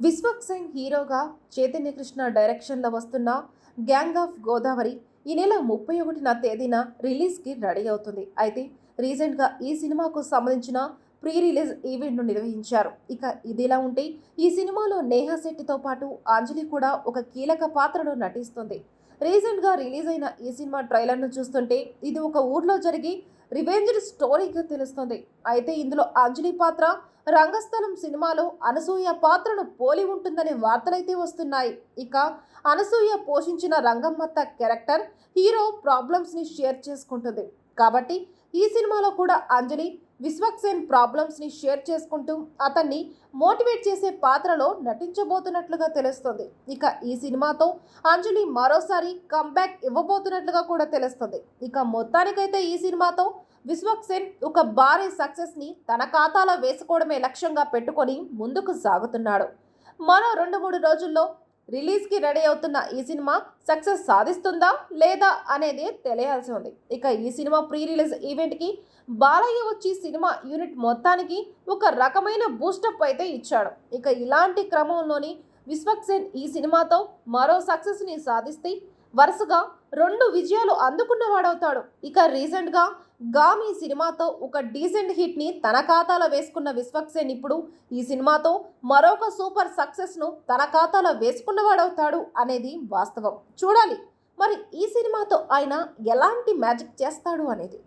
విశ్వక్ సేన్ హీరోగా చైతన్య కృష్ణ డైరెక్షన్లో వస్తున్న గ్యాంగ్ ఆఫ్ గోదావరి ఈ నెల 31న తేదీన రిలీజ్కి రెడీ అవుతుంది. అయితే రీసెంట్గా ఈ సినిమాకు సంబంధించిన ప్రీ రిలీజ్ ఈవెంట్ను నిర్వహించారు. ఇక ఇదిలా ఉంటే ఈ సినిమాలో నేహా శెట్టితో పాటు అంజలి కూడా ఒక కీలక పాత్రలో నటిస్తుంది. రీసెంట్గా రిలీజ్ అయిన ఈ సినిమా ట్రైలర్ను చూస్తుంటే ఇది ఒక ఊర్లో జరిగి రివెంజ్ స్టోరీగా తెలుస్తుంది. అయితే ఇందులో అంజలి పాత్ర రంగస్థలం సినిమాలో అనసూయ పాత్రను పోలి ఉంటుందనే వార్తలైతే వస్తున్నాయి. ఇక అనసూయ పోషించిన రంగమ్మత్త క్యారెక్టర్ హీరో ప్రాబ్లమ్స్ని షేర్ చేసుకుంటుంది. కాబట్టి ఈ సినిమాలో కూడా అంజలి విశ్వక్ సేన్ ప్రాబ్లమ్స్ని షేర్ చేసుకుంటూ అతన్ని మోటివేట్ చేసే పాత్రలో నటించబోతున్నట్లుగా తెలుస్తుంది. ఇక ఈ సినిమాతో అంజలి మరోసారి కంబ్యాక్ ఇవ్వబోతున్నట్లుగా కూడా తెలుస్తుంది. ఇక మొత్తానికైతే ఈ సినిమాతో విశ్వక్ సేన్ ఒక భారీ సక్సెస్ని తన ఖాతాలో వేసుకోవడమే లక్ష్యంగా పెట్టుకొని ముందుకు సాగుతున్నాడు. మరో 2-3 రోజుల్లో రిలీజ్కి రెడీ అవుతున్న ఈ సినిమా సక్సెస్ సాధిస్తుందా లేదా అనేది తెలియాల్సి ఉంది. ఇక ఈ సినిమా ప్రీ రిలీజ్ ఈవెంట్కి బాలయ్య వచ్చి సినిమా యూనిట్ మొత్తానికి ఒక రకమైన బూస్టప్ అయితే ఇచ్చాడు. ఇక ఇలాంటి క్రమంలోని విశ్వక్ సేన్ ఈ సినిమాతో మరో సక్సెస్ని సాధిస్తే వరుసగా 2 విజయాలు అందుకున్నవాడవుతాడు. ఇక రీసెంట్గా గామి సినిమాతో ఒక డీసెంట్ హిట్ని తన ఖాతాలో వేసుకున్న విశ్వక్ సేన్ ఇప్పుడు ఈ సినిమాతో మరొక సూపర్ సక్సెస్ను తన ఖాతాలో వేసుకున్నవాడవుతాడు అనేది వాస్తవం. చూడాలి మరి ఈ సినిమాతో ఆయన ఎలాంటి మ్యాజిక్ చేస్తాడు అనేది.